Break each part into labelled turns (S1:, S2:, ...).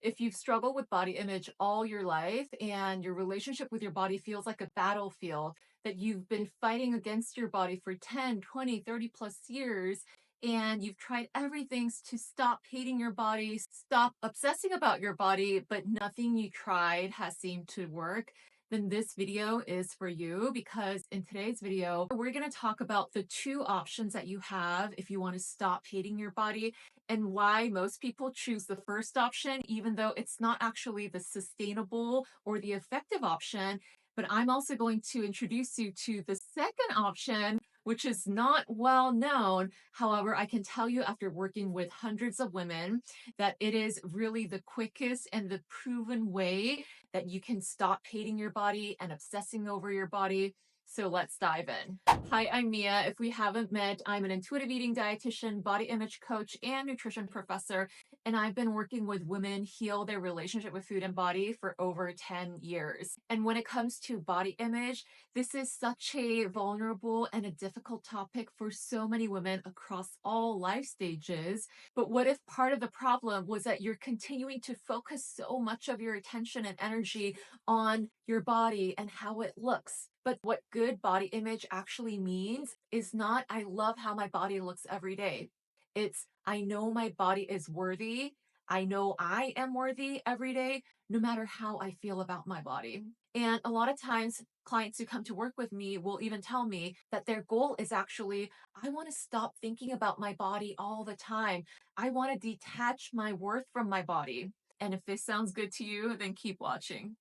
S1: If you've struggled with body image all your life and your relationship with your body feels like a battlefield, that you've been fighting against your body for 10, 20, 30 plus years, and you've tried everything to stop hating your body, stop obsessing about your body, but nothing you tried has seemed to work, then this video is for you, because in today's video, we're going to talk about the two options that you have if you want to stop hating your body, and why most people choose the first option, even though it's not actually the sustainable or the effective option. But I'm also going to introduce you to the second option, which is not well known. However, I can tell you after working with hundreds of women that it is really the quickest and the proven way that you can stop hating your body and obsessing over your body. So let's dive in. Hi, I'm Mia. If we haven't met, I'm an intuitive eating dietitian, body image coach, and nutrition professor. And I've been working with women heal their relationship with food and body for over 10 years. And when it comes to body image, this is such a vulnerable and a difficult topic for so many women across all life stages. But what if part of the problem was that you're continuing to focus so much of your attention and energy on your body and how it looks? But what good body image actually means is not, I love how my body looks every day. It's, I know my body is worthy. I know I am worthy every day, no matter how I feel about my body. And a lot of times, clients who come to work with me will even tell me that their goal is actually, I want to stop thinking about my body all the time. I want to detach my worth from my body. And if this sounds good to you, then keep watching.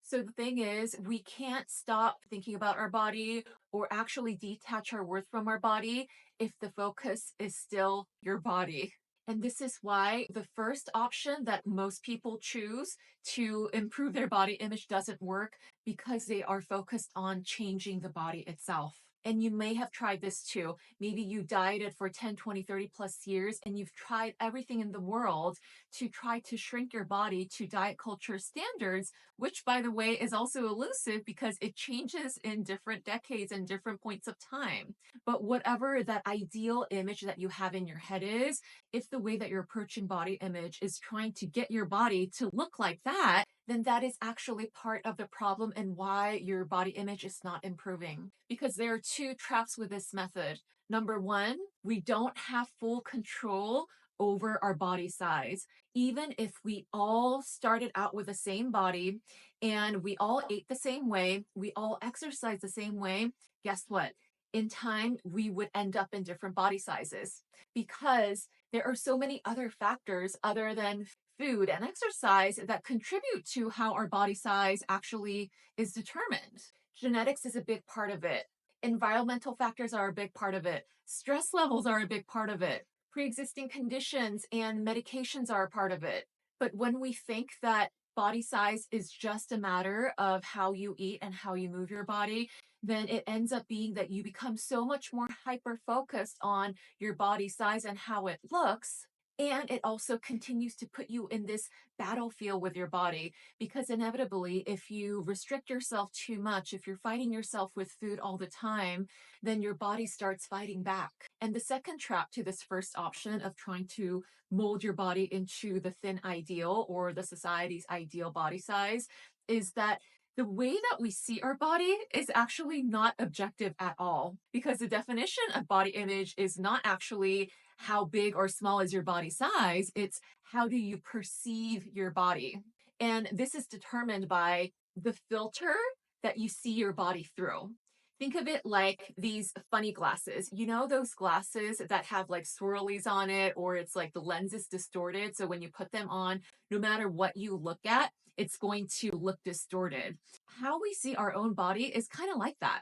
S1: So the thing is, we can't stop thinking about our body or actually detach our worth from our body if the focus is still your body. And this is why the first option that most people choose to improve their body image doesn't work, because they are focused on changing the body itself. And you may have tried this too. Maybe you dieted for 10, 20, 30 plus years, and you've tried everything in the world to try to shrink your body to diet culture standards, which, by the way, is also elusive because it changes in different decades and different points of time. But whatever that ideal image that you have in your head is, if the way that you're approaching body image is trying to get your body to look like that, then that is actually part of the problem and why your body image is not improving. Because there are two traps with this method. Number one, we don't have full control over our body size. Even if we all started out with the same body and we all ate the same way, we all exercise the same way, guess what? In time, we would end up in different body sizes, because there are so many other factors other than food and exercise that contribute to how our body size actually is determined. Genetics is a big part of it. Environmental factors are a big part of it. Stress levels are a big part of it. Pre-existing conditions and medications are a part of it. But when we think that body size is just a matter of how you eat and how you move your body, then it ends up being that you become so much more hyper focused on your body size and how it looks. And it also continues to put you in this battlefield with your body, because inevitably, if you restrict yourself too much, if you're fighting yourself with food all the time, then your body starts fighting back. And the second trap to this first option of trying to mold your body into the thin ideal or the society's ideal body size is that the way that we see our body is actually not objective at all, because the definition of body image is not actually how big or small is your body size, it's how do you perceive your body. And this is determined by the filter that you see your body through. Think of it like these funny glasses. You know, those glasses that have like swirlies on it, or it's like the lens is distorted. So when you put them on, no matter what you look at, it's going to look distorted. How we see our own body is kind of like that.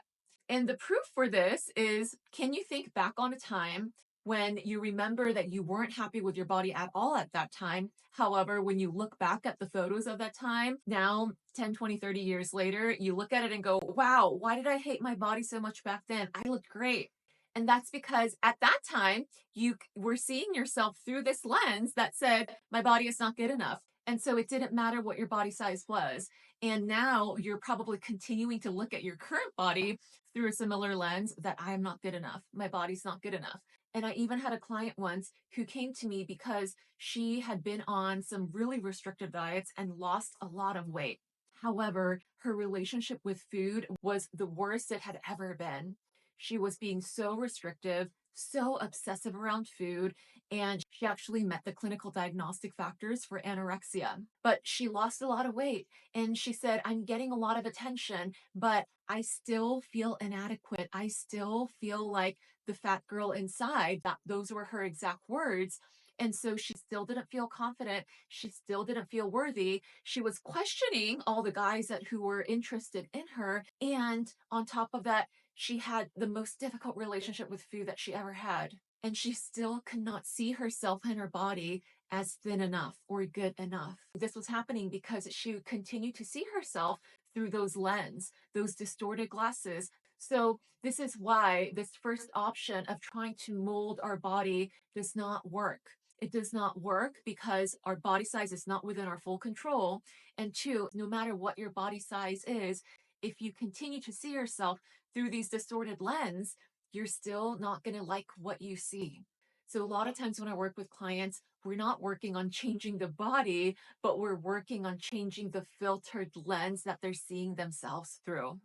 S1: And the proof for this is, can you think back on a time when you remember that you weren't happy with your body at all at that time? However, when you look back at the photos of that time, now 10, 20, 30 years later, you look at it and go, wow, why did I hate my body so much back then? I looked great. And that's because at that time, you were seeing yourself through this lens that said, my body is not good enough. And so it didn't matter what your body size was. And now you're probably continuing to look at your current body through a similar lens that I am not good enough. My body's not good enough. And I even had a client once who came to me because she had been on some really restrictive diets and lost a lot of weight. However, her relationship with food was the worst it had ever been. She was being so restrictive, so obsessive around food, and she actually met the clinical diagnostic factors for anorexia. But she lost a lot of weight, and she said, I'm getting a lot of attention, but I still feel inadequate. I still feel like the fat girl inside. That those were her exact words. And so she still didn't feel confident. She still didn't feel worthy. She was questioning all the guys who were interested in her. And on top of that, she had the most difficult relationship with food that she ever had. And she still could not see herself and her body as thin enough or good enough. This was happening because she continued to see herself through those lens, those distorted glasses. So this is why this first option of trying to mold our body does not work. It does not work because our body size is not within our full control. And two, no matter what your body size is, if you continue to see yourself through these distorted lens, you're still not going to like what you see. So a lot of times when I work with clients, we're not working on changing the body, but we're working on changing the filtered lens that they're seeing themselves through.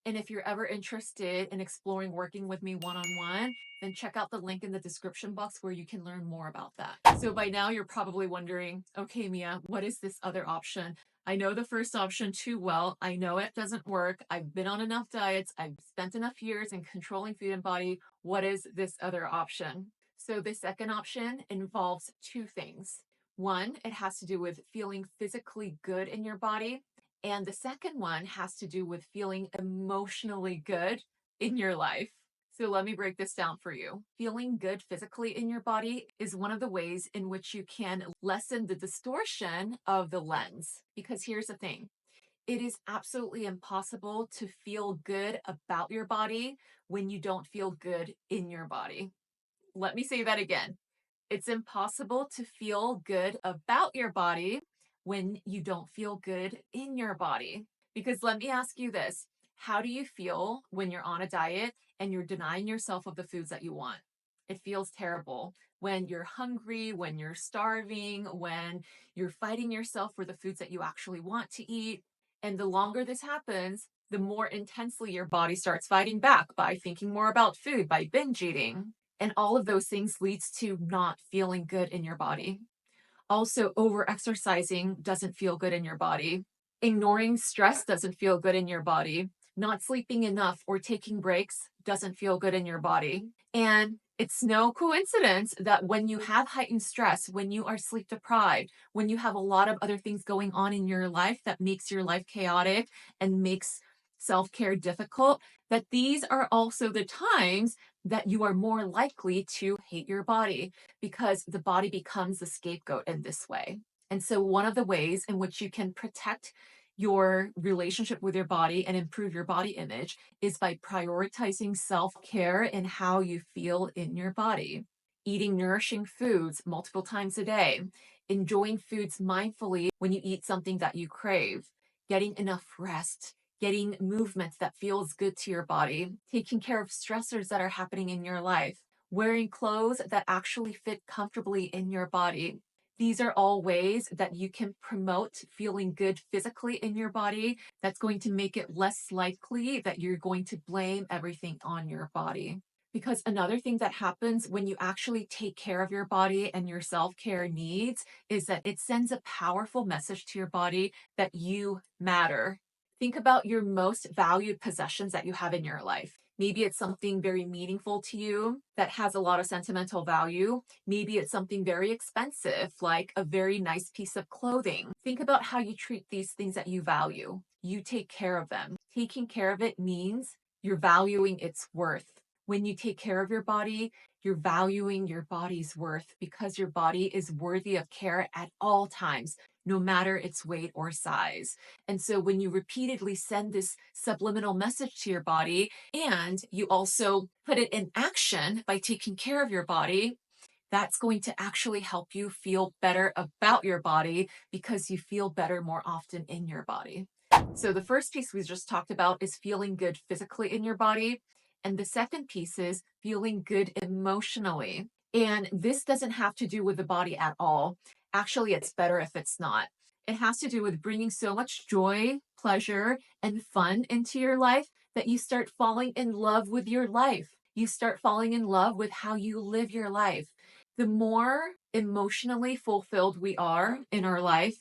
S1: And if you're ever interested in exploring working with me one-on-one, then check out the link in the description box where you can learn more about that. So by now you're probably wondering, okay, Mia, what is this other option? I know the first option too well. I know it doesn't work. I've been on enough diets. I've spent enough years in controlling food and body. What is this other option? So the second option involves two things. One, it has to do with feeling physically good in your body. And the second one has to do with feeling emotionally good in your life. So let me break this down for you. Feeling good physically in your body is one of the ways in which you can lessen the distortion of the lens. Because here's the thing, it is absolutely impossible to feel good about your body when you don't feel good in your body. Let me say that again. It's impossible to feel good about your body when you don't feel good in your body. Because let me ask you this, how do you feel when you're on a diet and you're denying yourself of the foods that you want? It feels terrible. When you're hungry, when you're starving, when you're fighting yourself for the foods that you actually want to eat. And the longer this happens, the more intensely your body starts fighting back by thinking more about food, by binge eating. And all of those things leads to not feeling good in your body. Also, over exercising doesn't feel good in your body. Ignoring stress doesn't feel good in your body. Not sleeping enough or taking breaks doesn't feel good in your body. And it's no coincidence that when you have heightened stress, when you are sleep deprived, when you have a lot of other things going on in your life that makes your life chaotic and makes self-care difficult, that these are also the times that you are more likely to hate your body because the body becomes the scapegoat in this way. And so, one of the ways in which you can protect your relationship with your body and improve your body image is by prioritizing self care and how you feel in your body. Eating nourishing foods multiple times a day, enjoying foods mindfully when you eat something that you crave, getting enough rest, getting movement that feels good to your body, taking care of stressors that are happening in your life, wearing clothes that actually fit comfortably in your body. These are all ways that you can promote feeling good physically in your body. That's going to make it less likely that you're going to blame everything on your body. Because another thing that happens when you actually take care of your body and your self care needs is that it sends a powerful message to your body that you matter. Think about your most valued possessions that you have in your life. Maybe it's something very meaningful to you that has a lot of sentimental value. Maybe it's something very expensive, like a very nice piece of clothing. Think about how you treat these things that you value. You take care of them. Taking care of it means you're valuing its worth. When you take care of your body, you're valuing your body's worth because your body is worthy of care at all times, no matter its weight or size. And so when you repeatedly send this subliminal message to your body and you also put it in action by taking care of your body, that's going to actually help you feel better about your body because you feel better more often in your body. So the first piece we just talked about is feeling good physically in your body. And the second piece is feeling good emotionally. And this doesn't have to do with the body at all. Actually, it's better if it's not. It has to do with bringing so much joy, pleasure, and fun into your life that you start falling in love with your life. You start falling in love with how you live your life. The more emotionally fulfilled we are in our life,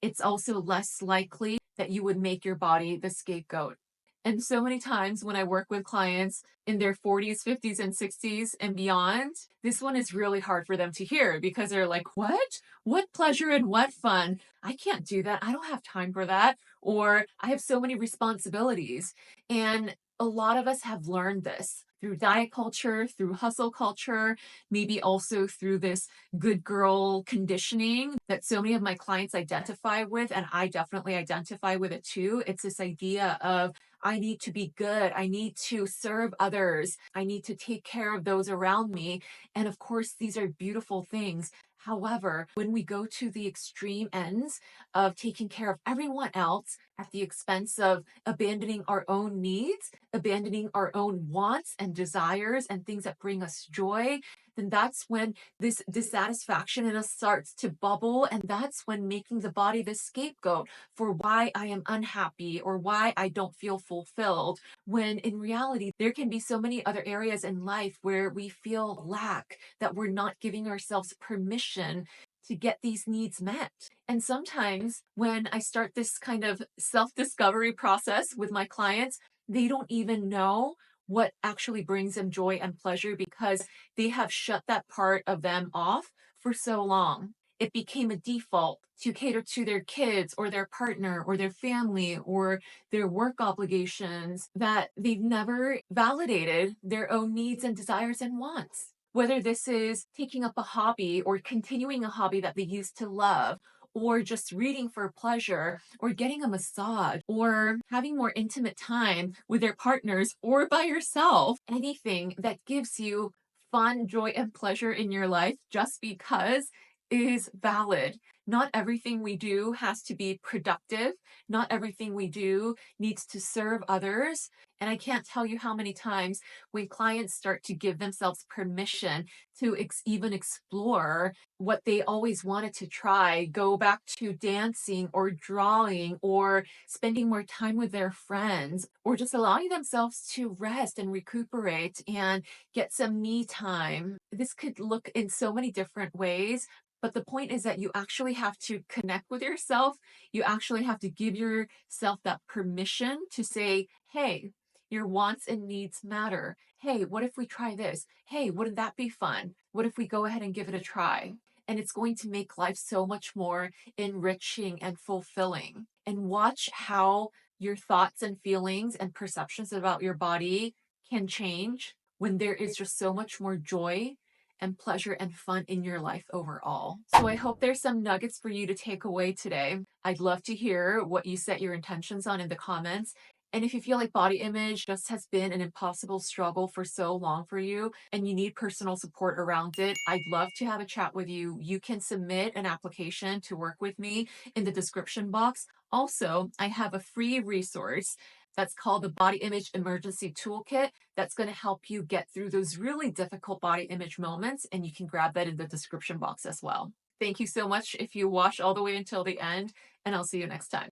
S1: it's also less likely that you would make your body the scapegoat. And so many times when I work with clients in their 40s, 50s, and 60s and beyond, this one is really hard for them to hear because they're like, what? What pleasure and what fun? I can't do that. I don't have time for that. Or I have so many responsibilities. And a lot of us have learned this through diet culture, through hustle culture, maybe also through this good girl conditioning that so many of my clients identify with. And I definitely identify with it too. It's this idea of, I need to be good. I need to serve others. I need to take care of those around me. And of course, these are beautiful things. However, when we go to the extreme ends of taking care of everyone else at the expense of abandoning our own needs, abandoning our own wants and desires and things that bring us joy, then that's when this dissatisfaction in us starts to bubble. And that's when making the body the scapegoat for why I am unhappy or why I don't feel fulfilled. When in reality, there can be so many other areas in life where we feel lack, that we're not giving ourselves permission to get these needs met. And sometimes when I start this kind of self discovery process with my clients, they don't even know what actually brings them joy and pleasure because they have shut that part of them off for so long. It became a default to cater to their kids or their partner or their family or their work obligations that they've never validated their own needs and desires and wants. Whether this is taking up a hobby or continuing a hobby that they used to love, or just reading for pleasure, or getting a massage, or having more intimate time with their partners or by yourself, anything that gives you fun, joy, and pleasure in your life just because is valid. Not everything we do has to be productive. Not everything we do needs to serve others. And I can't tell you how many times when clients start to give themselves permission to even explore what they always wanted to try, go back to dancing or drawing or spending more time with their friends, or just allowing themselves to rest and recuperate and get some me time. This could look in so many different ways. But the point is that you actually have to connect with yourself. You actually have to give yourself that permission to say, hey, your wants and needs matter. Hey, what if we try this? Hey, wouldn't that be fun? What if we go ahead and give it a try? And it's going to make life so much more enriching and fulfilling. And watch how your thoughts and feelings and perceptions about your body can change when there is just so much more joy and pleasure and fun in your life overall. So I hope there's some nuggets for you to take away today. I'd love to hear what you set your intentions on in the comments. And if you feel like body image just has been an impossible struggle for so long for you and you need personal support around it, I'd love to have a chat with you. You can submit an application to work with me in the description box. Also, I have a free resource that's called the Body Image Emergency Toolkit that's going to help you get through those really difficult body image moments. And you can grab that in the description box as well. Thank you so much if you watch all the way until the end, and I'll see you next time.